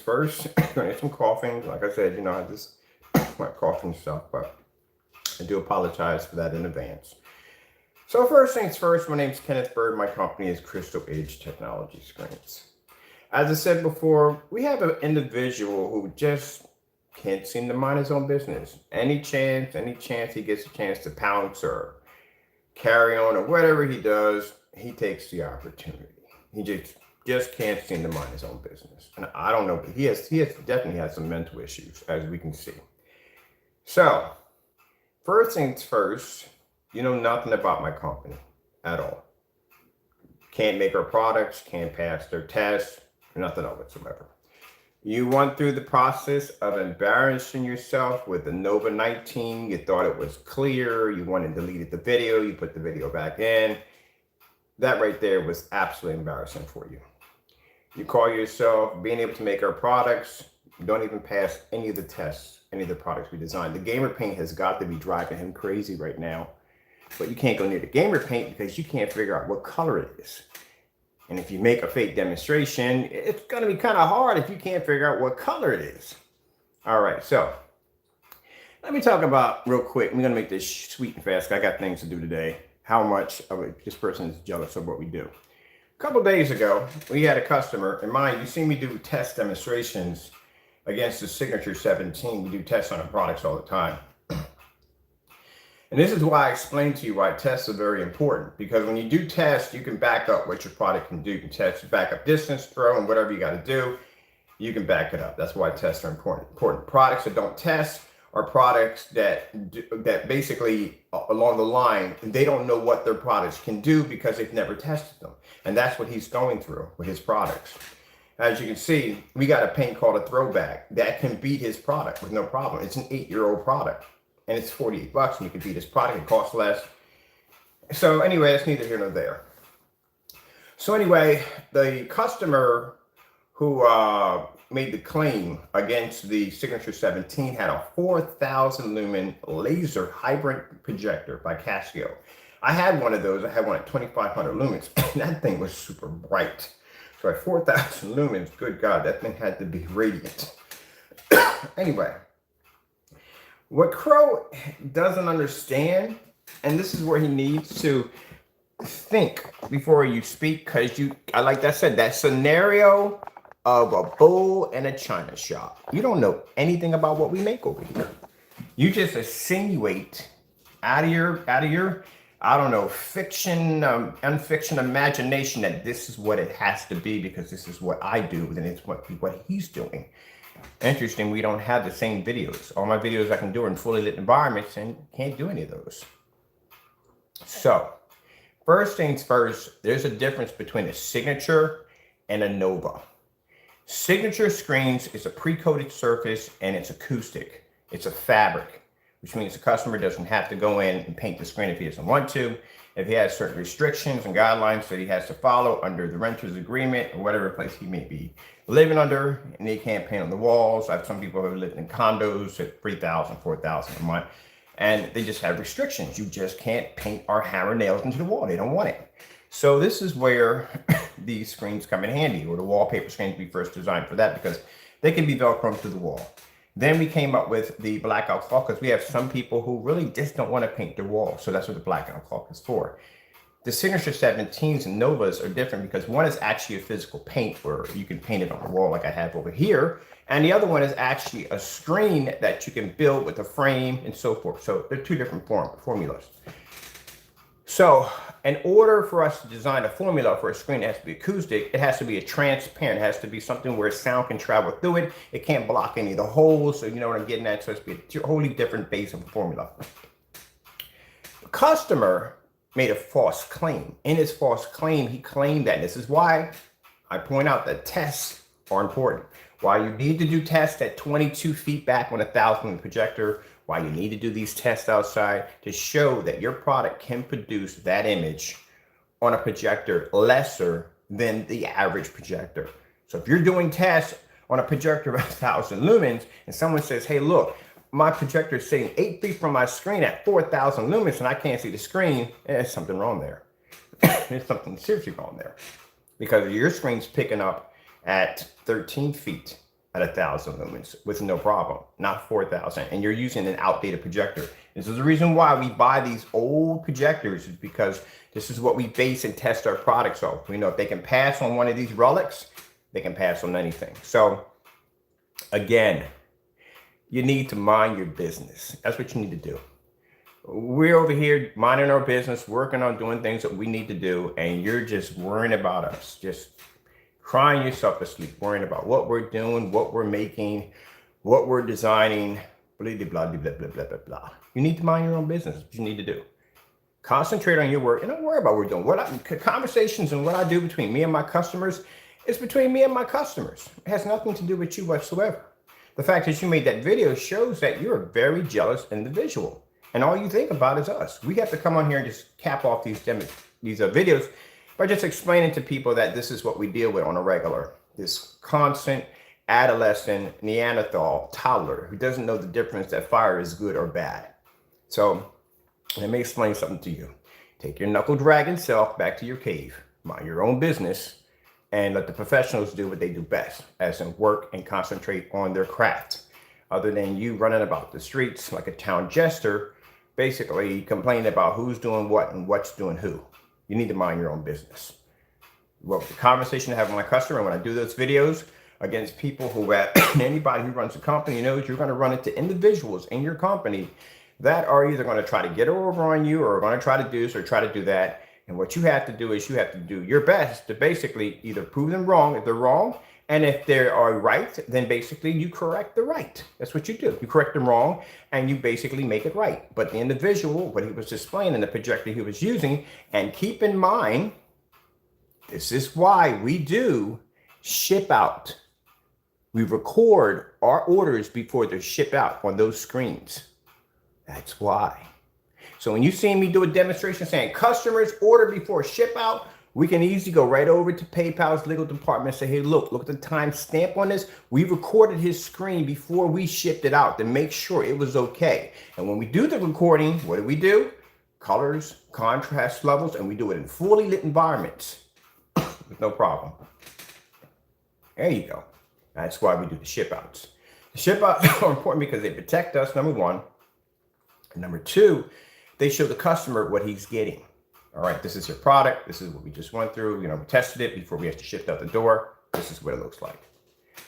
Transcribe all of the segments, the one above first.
first, I need some coughing. Like I said, I just my coughing stuff, but I do apologize for that in advance. So first things first, my name is Kenneth Bird. My company is Crystal Edge Technology Screens. As I said before, we have an individual who just can't seem to mind his own business. Any chance he gets a chance to pounce or carry on or whatever he does, he takes the opportunity. He just can't seem to mind his own business. And I don't know, but he definitely has some mental issues, as we can see. So, first things first, you know nothing about my company at all. Can't make our products, can't pass their tests, nothing whatsoever. You went through the process of embarrassing yourself with the Nova 19. You thought it was clear. You went and deleted the video. You put the video back in. That right there was absolutely embarrassing for you. You call yourself being able to make our products. You don't even pass any of the tests, any of the products we designed. The gamer paint has got to be driving him crazy right now. But you can't go near the gamer paint because you can't figure out what color it is. And if you make a fake demonstration, it's going to be kind of hard if you can't figure out what color it is. All right, so let me talk about real quick. I'm going to make this sweet and fast. I got things to do today. How much of this person is jealous of what we do. A couple of days ago, we had a customer. And mind you, see me do test demonstrations against the Signature 17. We do tests on our products all the time. And this is why I explained to you why tests are very important. Because when you do tests, you can back up what your product can do. You can test backup distance, throw, and whatever you got to do, you can back it up. That's why tests are important. Products that don't test are products that basically along the line, they don't know what their products can do because they've never tested them. And that's what he's going through with his products. As you can see, we got a paint called a Throwback that can beat his product with no problem. It's an 8-year-old product. And it's $48 and you can beat this product. It costs less. So anyway, that's neither here nor there. So anyway, the customer who made the claim against the Signature 17 had a 4,000 lumen laser hybrid projector by Casio. I had one of those. I had one at 2,500 lumens. And that thing was super bright. So at 4,000 lumens, good God, that thing had to be radiant. Anyway. What Crow doesn't understand, and this is where he needs to think before you speak, because like I said, that scenario of a bull in a china shop. You don't know anything about what we make over here. You just insinuate out of your, I don't know, fiction, unfiction imagination that this is what it has to be because this is what I do, and it's what he's doing. Interesting, we don't have the same videos. All my videos I can do are in fully lit environments and can't do any of those. So, first things first, there's a difference between a Signature and a Nova. Signature screens is a pre-coated surface and it's acoustic. It's a fabric, which means the customer doesn't have to go in and paint the screen if he doesn't want to. If he has certain restrictions and guidelines that he has to follow under the renter's agreement or whatever place he may be living under, and they can't paint on the walls. I have some people who have lived in condos at $3,000, $4,000 a month, and they just have restrictions. You just can't paint or hammer nails into the wall. They don't want it. So this is where these screens come in handy, or the wallpaper screens we first designed for that because they can be Velcroed to the wall. Then we came up with the blackout cloth because we have some people who really just don't want to paint their wall. So that's what the blackout cloth is for. The Signature 17s and Novas are different because one is actually a physical paint where you can paint it on the wall like I have over here. And the other one is actually a screen that you can build with a frame and so forth. So they're two different formulas. So in order for us to design a formula for a screen that has to be acoustic, it has to be a transparent. It has to be something where sound can travel through it. It can't block any of the holes. So you know what I'm getting at? So it's be a totally different base of a formula. The customer made a false claim. In his false claim, he claimed that. This is why I point out that tests are important. Why you need to do tests at 22 feet back on a 1,000 projector. Why you need to do these tests outside to show that your product can produce that image on a projector lesser than the average projector. So if you're doing tests on a projector of 1,000 lumens and someone says, hey, look, my projector is sitting 8 feet from my screen at 4,000 lumens and I can't see the screen, there's something wrong there. There's something seriously wrong there. Because your screen's picking up at 13 feet at 1,000 lumens with no problem, not 4,000. And you're using an outdated projector. This is the reason why we buy these old projectors, is because this is what we base and test our products off. We know if they can pass on one of these relics, they can pass on anything. So again, you need to mind your business. That's what you need to do. We're over here minding our business, working on doing things that we need to do, and you're just worrying about us, just crying yourself to sleep, worrying about what we're doing, what we're making, what we're designing, blah, blah, blah, blah, blah, blah, blah, blah. You need to mind your own business. That's what you need to do. Concentrate on your work and don't worry about what we're doing. Conversations and what I do between me and my customers is between me and my customers. It has nothing to do with you whatsoever. The fact that you made that video shows that you're a very jealous individual, and all you think about is us. We have to come on here and just cap off these videos by just explaining to people that this is what we deal with on a regular. This constant adolescent Neanderthal toddler who doesn't know the difference that fire is good or bad. So let me explain something to you. Take your knuckle dragging self back to your cave, mind your own business, and let the professionals do what they do best, as in work and concentrate on their craft. Other than you running about the streets like a town jester, basically complaining about who's doing what and what's doing who. You need to mind your own business. Well, the conversation I have with my customer when I do those videos against people who, anybody who runs a company knows you're going to run into individuals in your company that are either going to try to get over on you or are going to try to do this or try to do that. And what you have to do is you have to do your best to basically either prove them wrong if they're wrong. And if they are right, then basically you correct the right. That's what you do. You correct them wrong and you basically make it right. But the individual, what he was displaying in the projector he was using, and keep in mind, this is why we do ship out. We record our orders before they're shipped out on those screens. That's why. So when you see me do a demonstration saying customers order before ship out, we can easily go right over to PayPal's legal department and say, hey, look at the time stamp on this. We recorded his screen before we shipped it out to make sure it was okay. And when we do the recording, what do? Colors, contrast levels, and we do it in fully lit environments with no problem. There you go. That's why we do the ship outs. The ship outs are important because they protect us, number one. And number two, they show the customer what he's getting. All right, this is your product. This is what we just went through. We tested it before we have to ship out the door. This is what it looks like.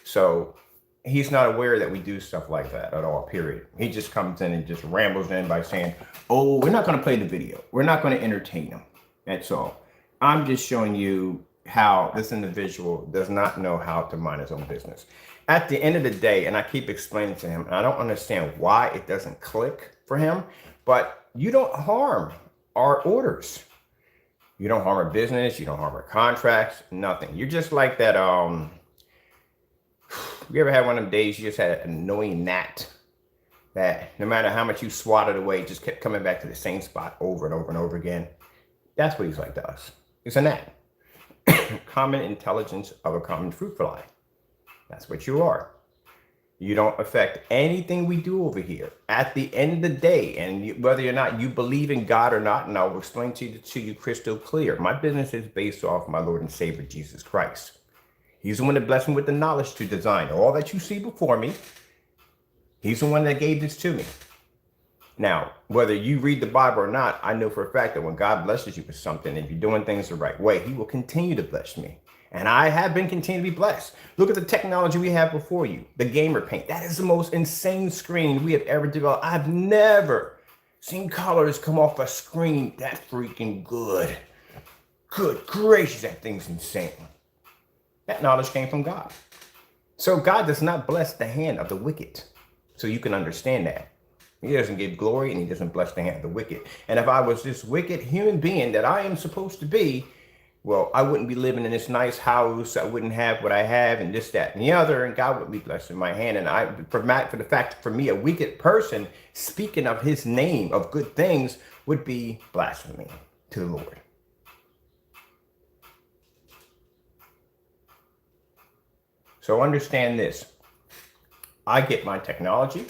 So he's not aware that we do stuff like that at all, period. He just comes in and just rambles in by saying, oh, we're not going to play the video. We're not going to entertain him. That's all. I'm just showing you how this individual does not know how to mind his own business. At the end of the day, and I keep explaining to him, and I don't understand why it doesn't click for him, but you don't harm our orders. You don't harm our business. You don't harm our contracts, nothing. You're just like that. You ever had one of them days you just had an annoying gnat that no matter how much you swatted away, just kept coming back to the same spot over and over and over again? That's what he's like to us. It's a gnat. Common intelligence of a common fruit fly. That's what you are. You don't affect anything we do over here. At the end of the day, and whether or not you believe in God or not, and I'll explain to you crystal clear, my business is based off my Lord and Savior, Jesus Christ. He's the one that blessed me with the knowledge to design all that you see before me. He's the one that gave this to me. Now, whether you read the Bible or not, I know for a fact that when God blesses you with something, if you're doing things the right way, he will continue to bless me. And I have been continuing to be blessed. Look at the technology we have before you. The gamer paint. That is the most insane screen we have ever developed. I've never seen colors come off a screen that freaking good. Good gracious, that thing's insane. That knowledge came from God. So God does not bless the hand of the wicked. So you can understand that. He doesn't give glory and he doesn't bless the hand of the wicked. And if I was this wicked human being that I am supposed to be, well, I wouldn't be living in this nice house. I wouldn't have what I have and this, that, and the other. And God would be blessing my hand. And for the fact, for me, a wicked person speaking of his name of good things would be blasphemy to the Lord. So understand this. I get my technology.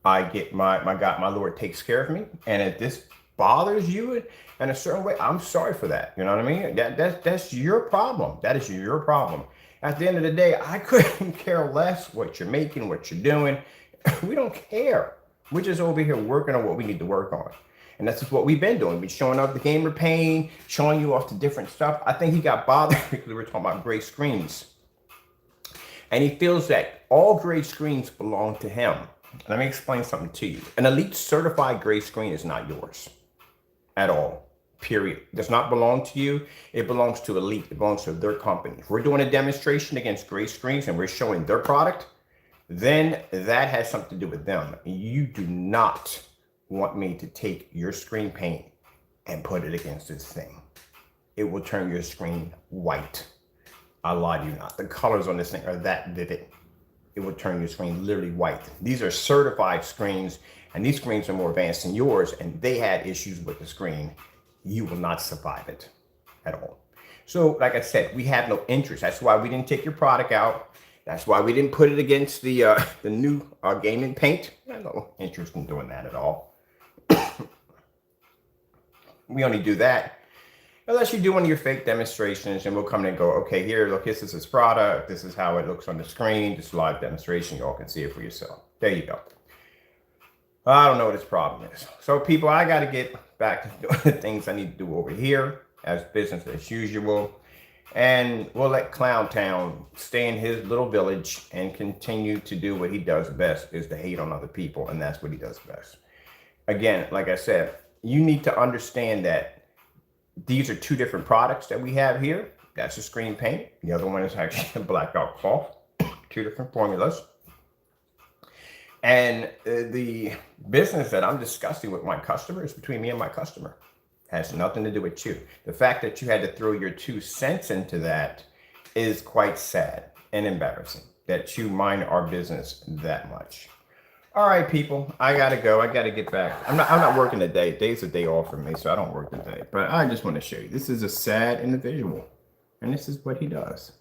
I get my God, my Lord takes care of me. And if this bothers you in a certain way, I'm sorry for that. You know what I mean? That's your problem. That is your problem. At the end of the day, I couldn't care less what you're making, what you're doing. We don't care. We're just over here working on what we need to work on. And that's just what we've been doing. We're showing up the gamer pain, showing you off the different stuff. I think he got bothered because we were talking about gray screens. And he feels that all gray screens belong to him. Let me explain something to you. An elite certified gray screen is not yours at all, period. It does not belong to you. It belongs to Elite. It belongs to their company. If we're doing a demonstration against gray screens and we're showing their product, then that has something to do with them. You do not want me to take your screen paint and put it against this thing. It will turn your screen white. I lie to you not. The colors on this thing are that vivid. It will turn your screen literally white. These are certified screens, and these screens are more advanced than yours, and they had issues with the screen. You will not survive it at all. So, like I said, we have no interest. That's why we didn't take your product out. That's why we didn't put it against the new gaming paint. I have no interest in doing that at all. We only do that unless you do one of your fake demonstrations, and we'll come in and go, okay, here, look, this is his product. This is how it looks on the screen. This live demonstration, you all can see it for yourself. There you go. I don't know what his problem is. So people, I got to get back to doing the things I need to do over here as business as usual. And we'll let Clown Town stay in his little village and continue to do what he does best, is to hate on other people. And that's what he does best. Again, like I said, you need to understand that these are two different products that we have here. That's a screen paint. The other one is actually a blackout cloth. Two different formulas. And the business that I'm discussing with my customer is between me and my customer. It has nothing to do with you. The fact that you had to throw your 2 cents into that is quite sad and embarrassing that you mind our business that much. All right, people, I gotta go. I gotta get back. I'm not working today. Today's a day off for me, so I don't work today. But I just want to show you. This is a sad individual, and this is what he does.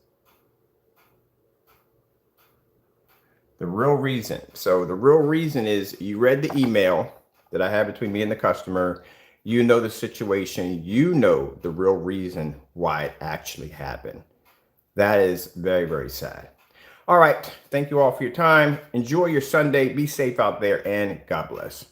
The real reason. So the real reason is you read the email that I have between me and the customer. You know the situation. You know the real reason why it actually happened. That is very, very sad. All right. Thank you all for your time. Enjoy your Sunday. Be safe out there, and God bless.